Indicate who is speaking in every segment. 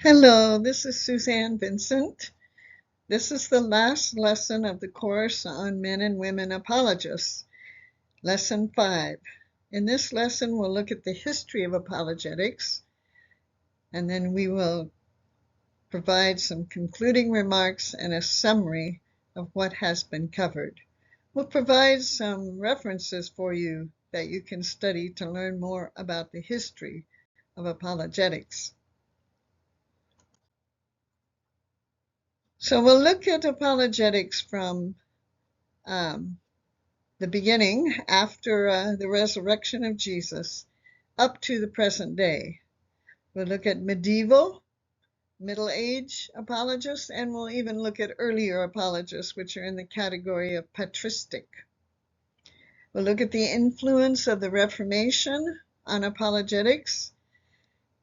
Speaker 1: Hello, this is Suzanne Vincent. This is the last lesson of the course on men and women apologists, lesson 5. In this lesson, we'll look at the history of apologetics, and then we will provide some concluding remarks and a summary of what has been covered. We'll provide some references for you that you can study to learn more about the history of apologetics. So we'll look at apologetics from the beginning, after the resurrection of Jesus, up to the present day. We'll look at medieval, Middle Age apologists, and we'll even look at earlier apologists, which are in the category of patristic. We'll look at the influence of the Reformation on apologetics.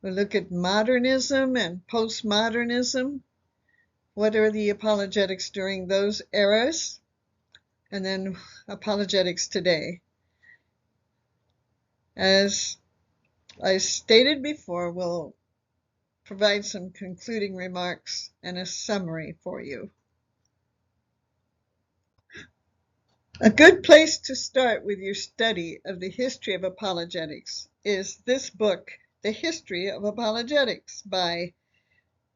Speaker 1: We'll look at modernism and postmodernism. What are the apologetics during those eras? And then apologetics today. As I stated before, we'll provide some concluding remarks and a summary for you. A good place to start with your study of the history of apologetics is this book, The History of Apologetics,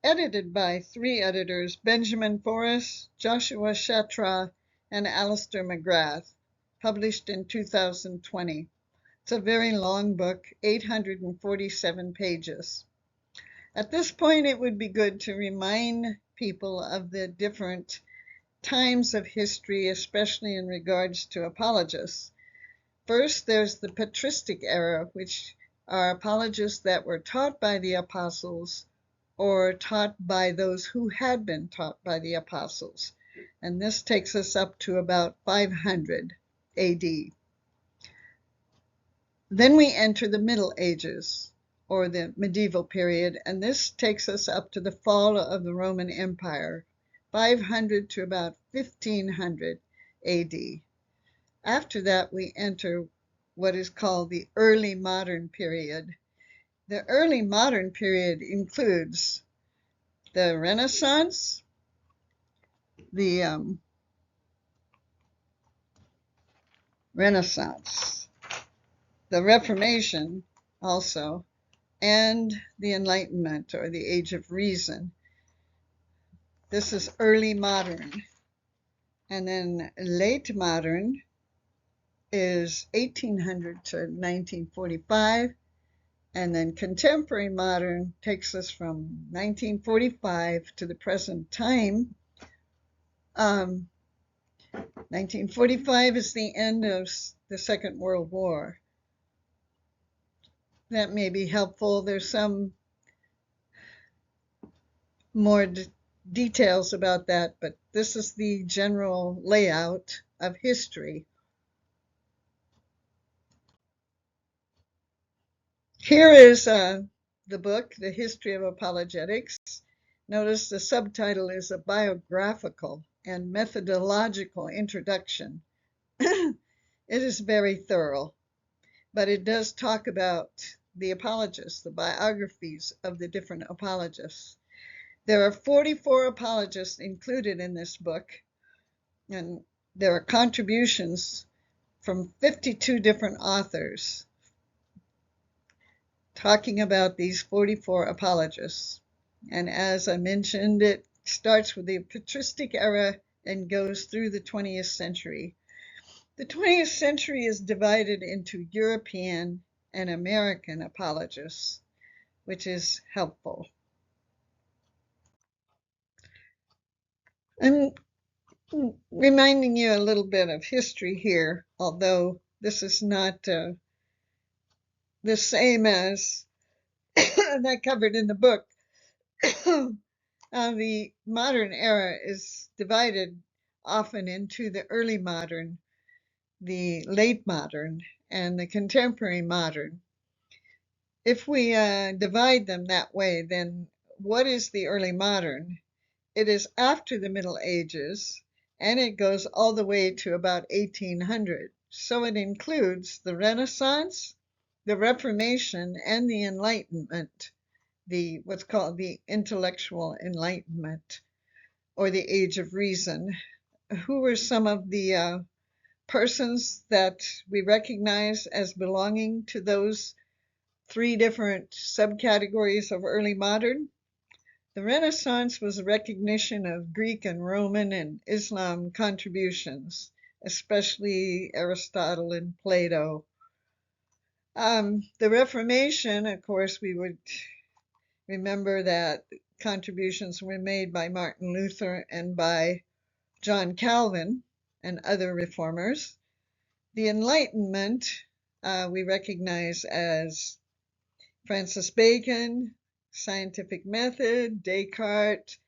Speaker 1: edited by 3 editors, Benjamin Forrest, Joshua Shatra, and Alistair McGrath, published in 2020. It's a very long book, 847 pages. At this point, it would be good to remind people of the different times of history, especially in regards to apologists. First, there's the patristic era, which are apologists that were taught by the apostles or taught by those who had been taught by the apostles. And this takes us up to about 500 AD. Then we enter the Middle Ages, or the medieval period, and this takes us up to the fall of the Roman Empire, 500 to about 1500 AD. After that, we enter what is called the early modern period. The early modern period includes the Renaissance, the Reformation also, and the Enlightenment, or the Age of Reason. This is early modern. And then late modern is 1800 to 1945. And then contemporary modern takes us from 1945 to the present time. 1945 is the end of the Second World War. That may be helpful. There's some more details about that, but this is the general layout of history. Here is the book, The History of Apologetics. Notice the subtitle is a biographical and methodological introduction. It is very thorough, but it does talk about the apologists, the biographies of the different apologists. There are 44 apologists included in this book, and there are contributions from 52 different authors talking about these 44 apologists. And as I mentioned, it starts with the patristic era and goes through the 20th century. The 20th century is divided into European and American apologists, which is helpful. I'm reminding you a little bit of history here, although this is not the same as that covered in the book. The modern era is divided often into the early modern, the late modern, and the contemporary modern. If we divide them that way, then what is the early modern? It is after the Middle Ages, and it goes all the way to about 1800. So it includes the Renaissance, the Reformation, and the Enlightenment. what's called the intellectual enlightenment, or the age of reason. Who were some of the persons that we recognize as belonging to those three different subcategories of early modern? The Renaissance was a recognition of Greek and Roman and Islam contributions, especially Aristotle and Plato. The Reformation, of course, we would remember that contributions were made by Martin Luther and by John Calvin and other reformers. The Enlightenment we recognize as Francis Bacon, scientific method, Descartes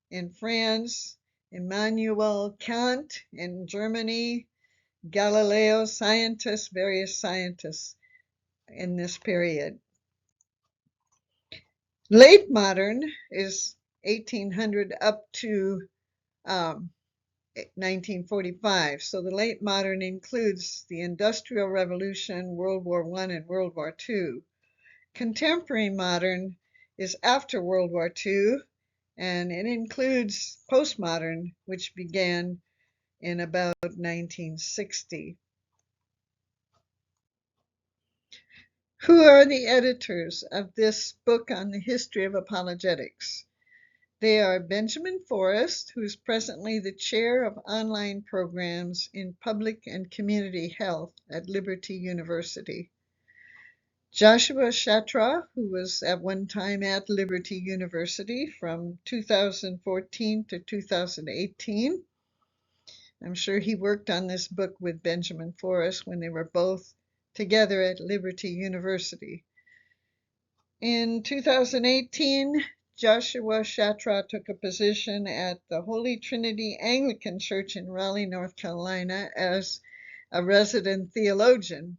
Speaker 1: in France, Immanuel Kant in Germany, Galileo, various scientists in this period. Late modern is 1800 up to 1945. So the late modern includes the Industrial Revolution, World War I, and World War II. Contemporary modern is after World War II, and it includes postmodern, which began in about 1960. Who are the editors of this book on the history of apologetics? They are Benjamin Forrest, who is presently the chair of online programs in public and community health at Liberty University. Joshua Shatra, who was at one time at Liberty University from 2014 to 2018. I'm sure he worked on this book with Benjamin Forrest when they were both together at Liberty University. In 2018, Joshua Shatra took a position at the Holy Trinity Anglican Church in Raleigh, North Carolina, as a resident theologian.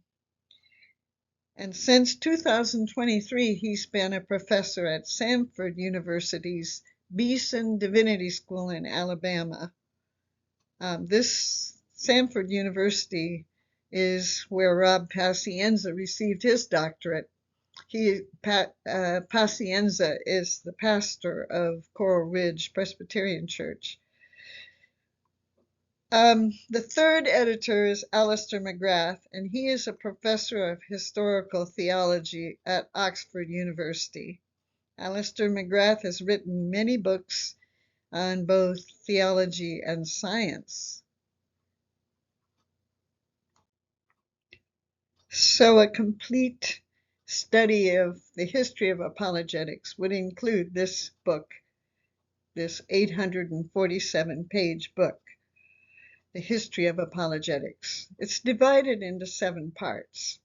Speaker 1: And since 2023, he's been a professor at Samford University's Beeson Divinity School in Alabama. This Samford University is where Rob Pacienza received his doctorate. Pacienza is the pastor of Coral Ridge Presbyterian Church. The third editor is Alistair McGrath, and he is a professor of historical theology at Oxford University. Alistair McGrath has written many books on both theology and science. So a complete study of the history of apologetics would include this book, this 847-page book, The History of Apologetics. It's divided into 7 parts.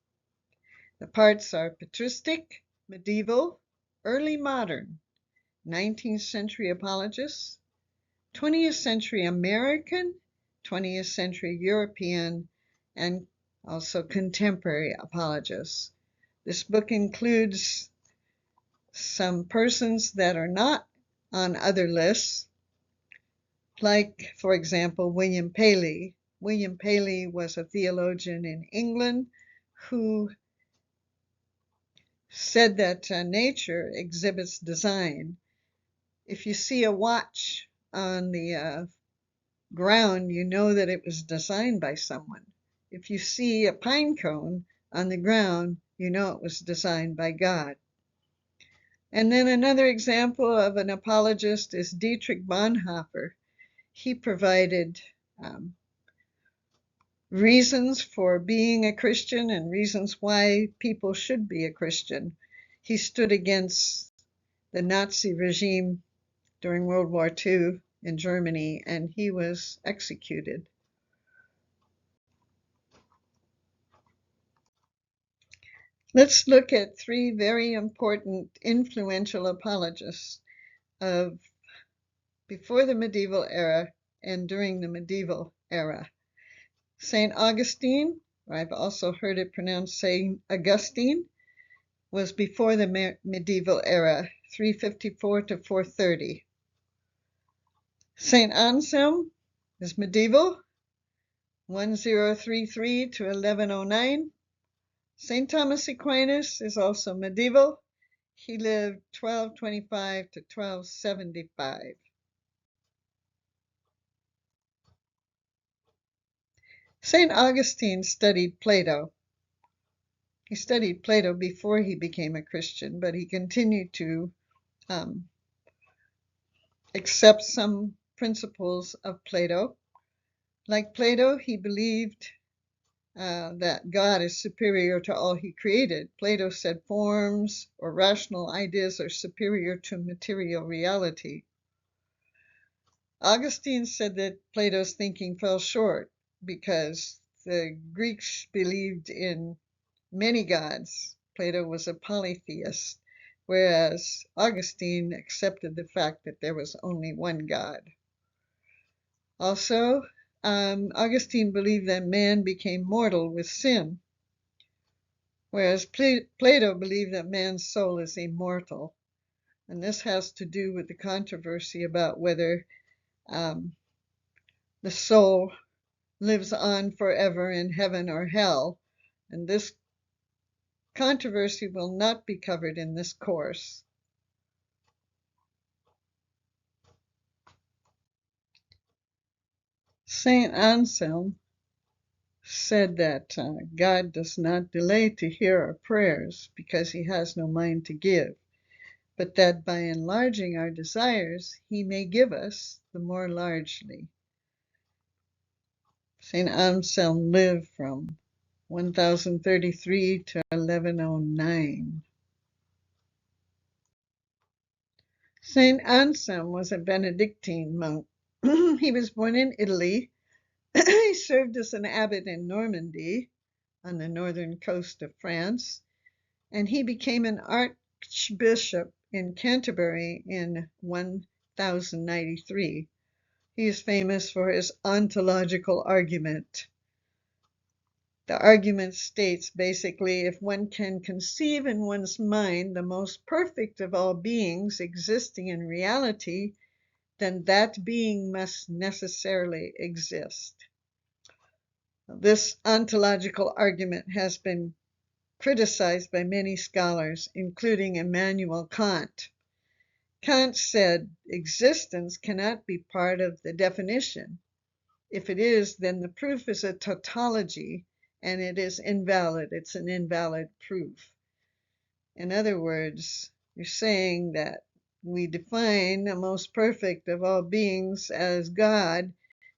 Speaker 1: The parts are patristic, medieval, early modern, 19th century apologists, 20th century American, 20th century European, and also contemporary apologists. This book includes some persons that are not on other lists, like, for example, William Paley. William Paley was a theologian in England who said that nature exhibits design. If you see a watch on the ground, you know that it was designed by someone. If you see a pine cone on the ground, you know it was designed by God. And then another example of an apologist is Dietrich Bonhoeffer. He provided reasons for being a Christian and reasons why people should be a Christian. He stood against the Nazi regime during World War II in Germany, and he was executed. Let's look at 3 very important influential apologists of before the medieval era and during the medieval era. St. Augustine, or I've also heard it pronounced St. Augustine, was before the medieval era, 354 to 430. St. Anselm is medieval, 1033 to 1109. St. Thomas Aquinas is also medieval. He lived 1225 to 1275. St. Augustine studied Plato. He studied Plato before he became a Christian, but he continued to um, accept some principles of Plato. Like Plato, he believed that God is superior to all he created. Plato said forms or rational ideas are superior to material reality. Augustine said that Plato's thinking fell short because the Greeks believed in many gods. Plato was a polytheist, whereas Augustine accepted the fact that there was only one God. Also, Augustine believed that man became mortal with sin, whereas Plato believed that man's soul is immortal. And this has to do with the controversy about whether um, the soul lives on forever in heaven or hell. And this controversy will not be covered in this course. Saint Anselm said that God does not delay to hear our prayers because he has no mind to give, but that by enlarging our desires, he may give us the more largely. St. Anselm lived from 1033 to 1109. St. Anselm was a Benedictine monk. He was born in Italy. He served as an abbot in Normandy on the northern coast of France, and he became an archbishop in Canterbury in 1093. He is famous for his ontological argument. The argument states basically if one can conceive in one's mind the most perfect of all beings existing in reality, then that being must necessarily exist. This ontological argument has been criticized by many scholars, including Immanuel Kant. Kant said existence cannot be part of the definition. If it is, then the proof is a tautology, and it is invalid. It's an invalid proof. In other words, you're saying that we define the most perfect of all beings as God,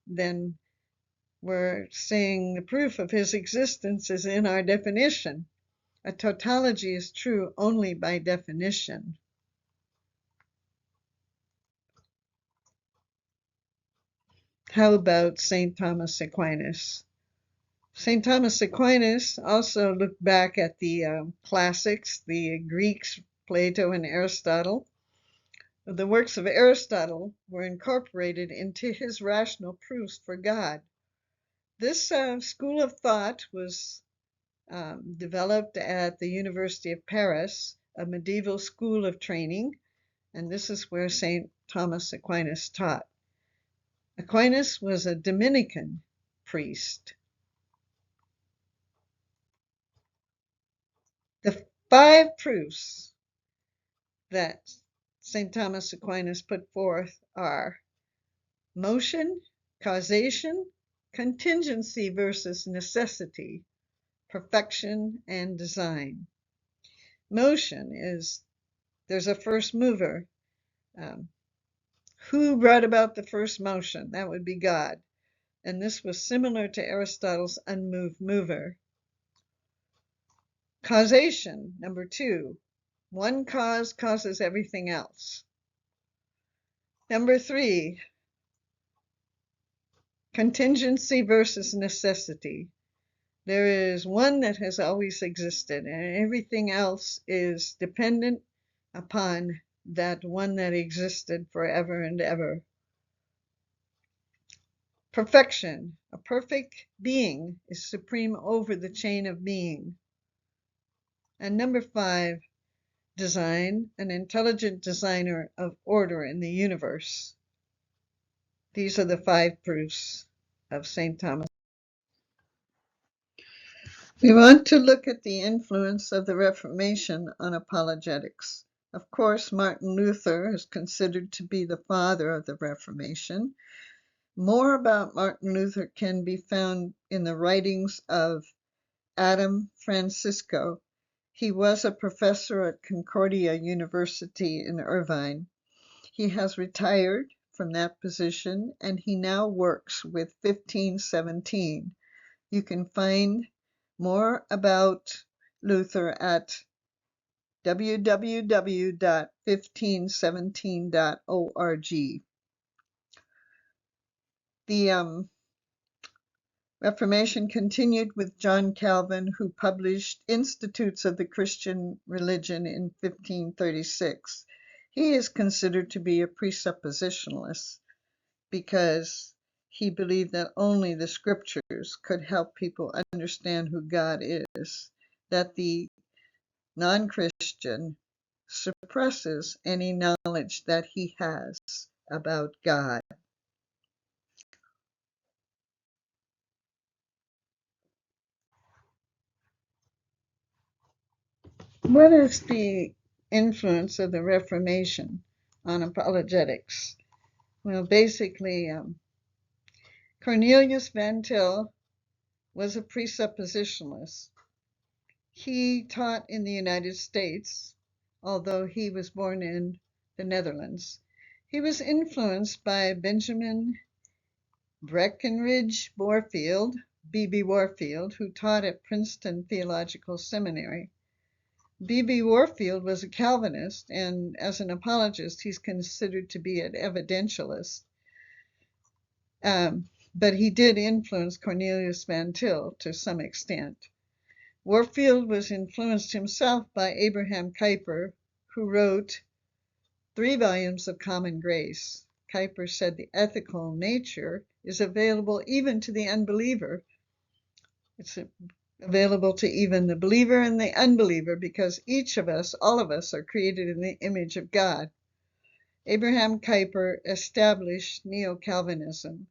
Speaker 1: then we're saying the proof of his existence is in our definition. A tautology is true only by definition. How about St. Thomas Aquinas? St. Thomas Aquinas also looked back at the classics, the Greeks, Plato and Aristotle. The works of Aristotle were incorporated into his rational proofs for God. This school of thought was developed at the University of Paris, a medieval school of training, and this is where St. Thomas Aquinas taught. Aquinas was a Dominican priest. The 5 proofs that St. Thomas Aquinas put forth are motion, causation, contingency versus necessity, perfection, and design. Motion is there's a first mover. Um, who brought about the first motion? That would be God. And this was similar to Aristotle's unmoved mover. Causation, number 2. One cause causes everything else. Number 3, contingency versus necessity. There is one that has always existed, and everything else is dependent upon that one that existed forever and ever. Perfection. A perfect being is supreme over the chain of being. And number 5, design, an intelligent designer of order in the universe. These are the 5 proofs of St. Thomas. We want to look at the influence of the Reformation on apologetics. Of course, Martin Luther is considered to be the father of the Reformation. More about Martin Luther can be found in the writings of Adam Francisco. He was a professor at Concordia University in Irvine. He has retired from that position and he now works with 1517. You can find more about Luther at www.1517.org. The Reformation continued with John Calvin, who published Institutes of the Christian Religion in 1536. He is considered to be a presuppositionalist because he believed that only the scriptures could help people understand who God is, that the non-Christian suppresses any knowledge that he has about God. What is the influence of the Reformation on apologetics? Well, basically, Cornelius Van Til was a presuppositionalist. He taught in the United States, although he was born in the Netherlands. He was influenced by Benjamin Breckinridge Warfield, B.B. Warfield, who taught at Princeton Theological Seminary. B.B. Warfield was a Calvinist, and as an apologist, he's considered to be an evidentialist. But he did influence Cornelius Van Til to some extent. Warfield was influenced himself by Abraham Kuyper, who wrote 3 volumes of Common Grace. Kuyper said the ethical nature is available even to the unbeliever. It's available to even the believer and the unbeliever because each of us, all of us, are created in the image of God. Abraham Kuyper established Neo-Calvinism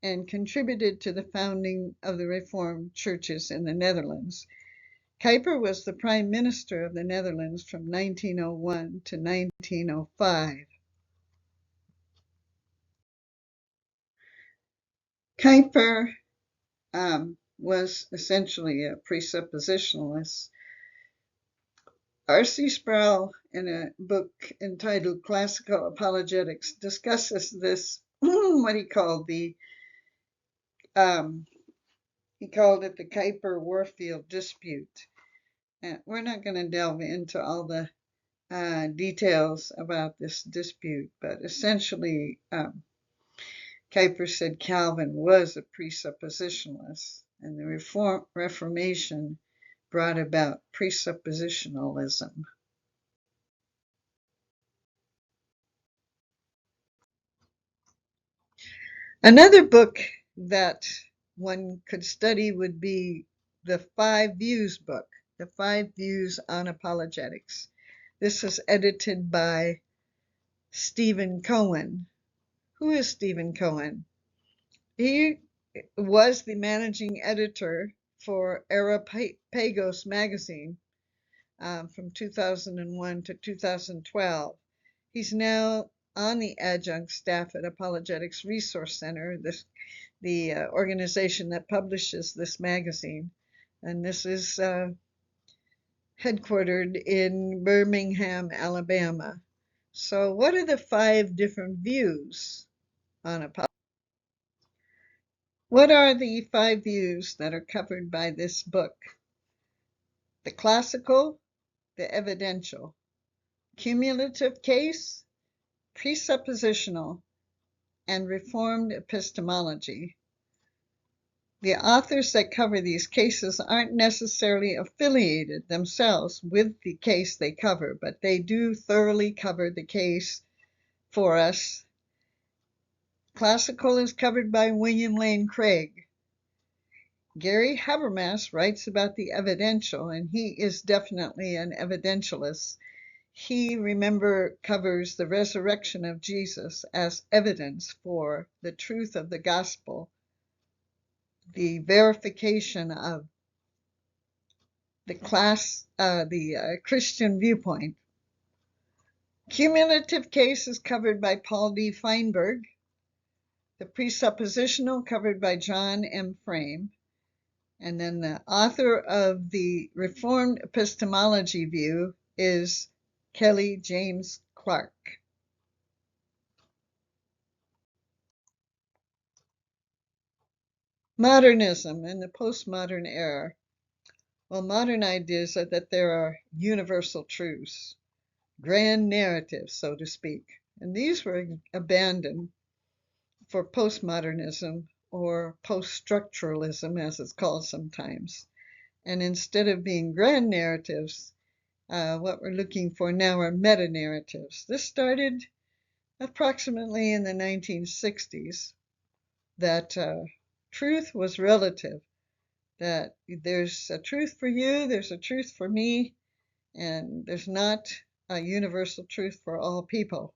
Speaker 1: and contributed to the founding of the Reformed churches in the Netherlands. Kuyper was the Prime Minister of the Netherlands from 1901 to 1905. Kuyper was essentially a presuppositionalist. R.C. Sproul, in a book entitled Classical Apologetics, discusses this, what he called it the Kuyper-Warfield dispute. We're not going to delve into all the details about this dispute, but essentially, Kuyper said Calvin was a presuppositionalist, and the Reformation brought about presuppositionalism. Another book that one could study would be the 5 Views book, the 5 Views on Apologetics. This is edited by Stephen Cohen. Who is Stephen Cohen? He was the managing editor for Arapagos magazine from 2001 to 2012. He's now on the adjunct staff at Apologetics Resource Center, the organization that publishes this magazine. And this is headquartered in Birmingham, Alabama. So what are the 5 different views on apologetics? What are the 5 views that are covered by this book? The classical, the evidential, cumulative case, presuppositional, and reformed epistemology. The authors that cover these cases aren't necessarily affiliated themselves with the case they cover, but they do thoroughly cover the case for us. Classical is covered by William Lane Craig. Gary Habermas writes about the evidential, and he is definitely an evidentialist. He, remember, covers the resurrection of Jesus as evidence for the truth of the gospel, the verification of the Christian viewpoint. Cumulative case is covered by Paul D. Feinberg. The presuppositional covered by John M. Frame. And then the author of the Reformed epistemology view is Kelly James Clark. Modernism and the postmodern era. Well, modern ideas are that there are universal truths, grand narratives, so to speak, and these were abandoned for postmodernism or post-structuralism, as it's called sometimes. And instead of being grand narratives, what we're looking for now are meta-narratives. This started approximately in the 1960s, that truth was relative, that there's a truth for you, there's a truth for me, and there's not a universal truth for all people.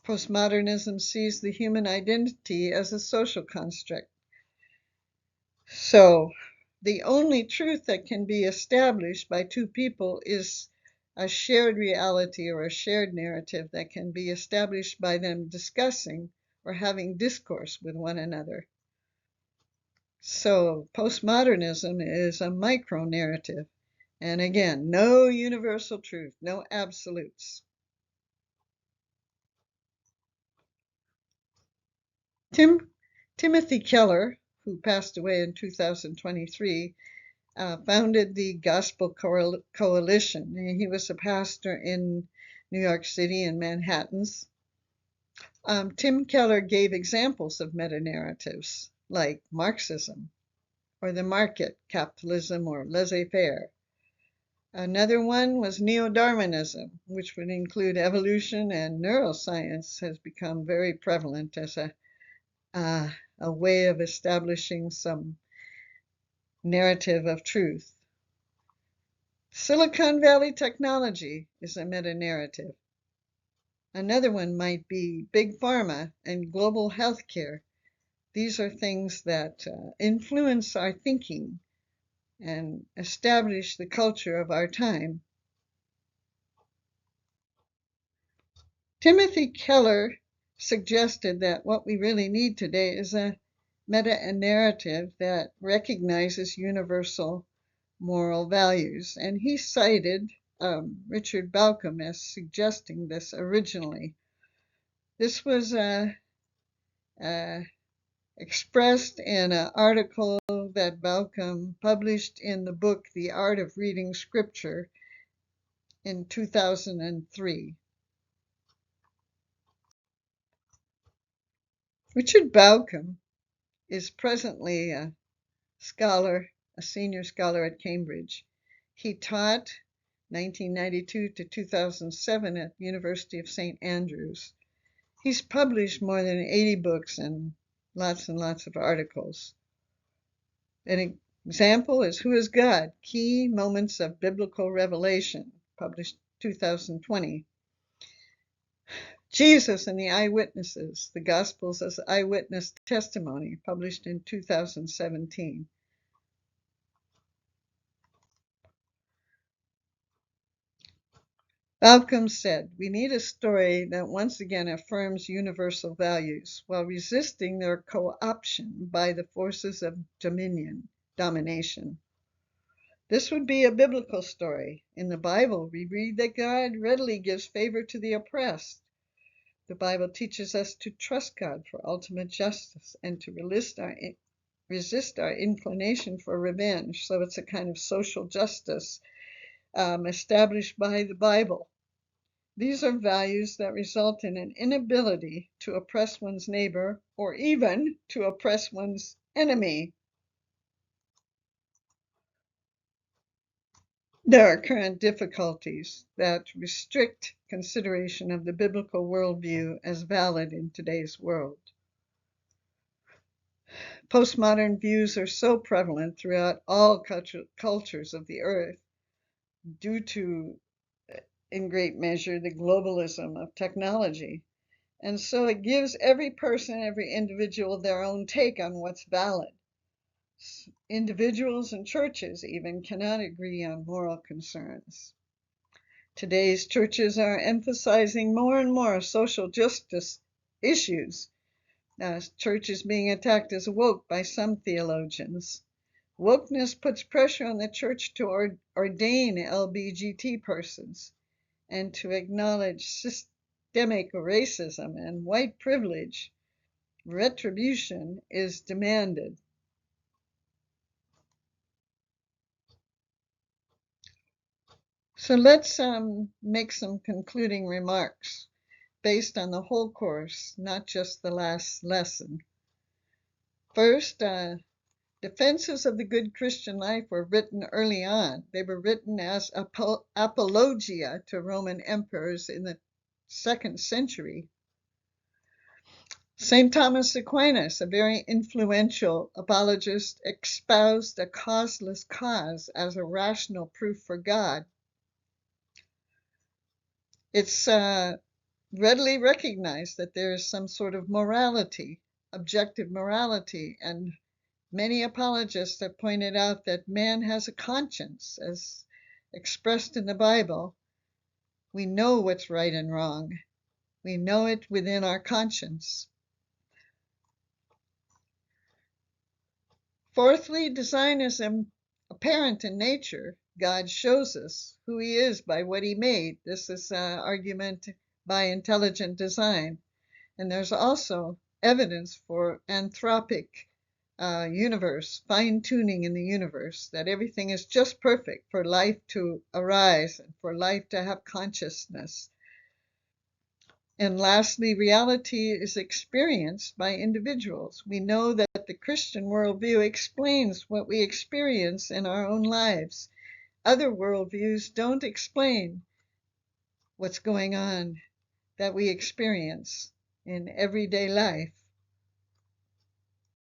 Speaker 1: Postmodernism sees the human identity as a social construct. So the only truth that can be established by two people is a shared reality or a shared narrative that can be established by them discussing or having discourse with one another. So postmodernism is a micro-narrative. And again, no universal truth, no absolutes. Timothy Keller, who passed away in 2023, founded the Gospel Coalition. He was a pastor in New York City and Manhattan's. Tim Keller gave examples of meta-narratives like Marxism or the market, capitalism, or laissez-faire. Another one was neo-Darwinism, which would include evolution, and neuroscience has become very prevalent as a way of establishing some narrative of truth. Silicon Valley technology is a meta-narrative. Another one might be big pharma and global healthcare. These are things that influence our thinking and establish the culture of our time. Timothy Keller suggested that what we really need today is a meta-narrative that recognizes universal moral values. And he cited Richard Bauckham as suggesting this originally. This was expressed in an article that Bauckham published in the book The Art of Reading Scripture in 2003. Richard Bauckham is presently a scholar, a senior scholar at Cambridge. He taught 1992 to 2007 at the University of St. Andrews. He's published more than 80 books and lots of articles. An example is Who is God? Key Moments of Biblical Revelation, published 2020. Jesus and the Eyewitnesses, the Gospels as Eyewitness Testimony, published in 2017. Bauckham said, we need a story that once again affirms universal values while resisting their co-option by the forces of domination. This would be a biblical story. In the Bible, we read that God readily gives favor to the oppressed. The Bible teaches us to trust God for ultimate justice and to resist our inclination for revenge. So it's a kind of social justice established by the Bible. These are values that result in an inability to oppress one's neighbor or even to oppress one's enemy. There are current difficulties that restrict consideration of the biblical worldview as valid in today's world. Postmodern views are so prevalent throughout all cultures of the earth due to, in great measure, the globalism of technology. And so it gives every person, every individual their own take on what's valid. Individuals and churches even cannot agree on moral concerns. Today's churches are emphasizing more and more social justice issues. Church is being attacked as woke by some theologians. Wokeness puts pressure on the church to ordain LBGT persons and to acknowledge systemic racism and white privilege. Retribution is demanded. So let's make some concluding remarks based on the whole course, not just the last lesson. First, defenses of the good Christian life were written early on. They were written as apologia to Roman emperors in the 2nd century. St. Thomas Aquinas, a very influential apologist, espoused a causeless cause as a rational proof for God. It's readily recognized that there is some sort of morality, objective morality, and many apologists have pointed out that man has a conscience, as expressed in the Bible. We know what's right and wrong. We know it within our conscience. Fourthly, design is apparent in nature. God shows us who he is by what he made. This is an argument by intelligent design. And there's also evidence for anthropic universe, fine-tuning in the universe, that everything is just perfect for life to arise and for life to have consciousness. And lastly, reality is experienced by individuals. We know that the Christian worldview explains what we experience in our own lives. Other worldviews don't explain what's going on that we experience in everyday life.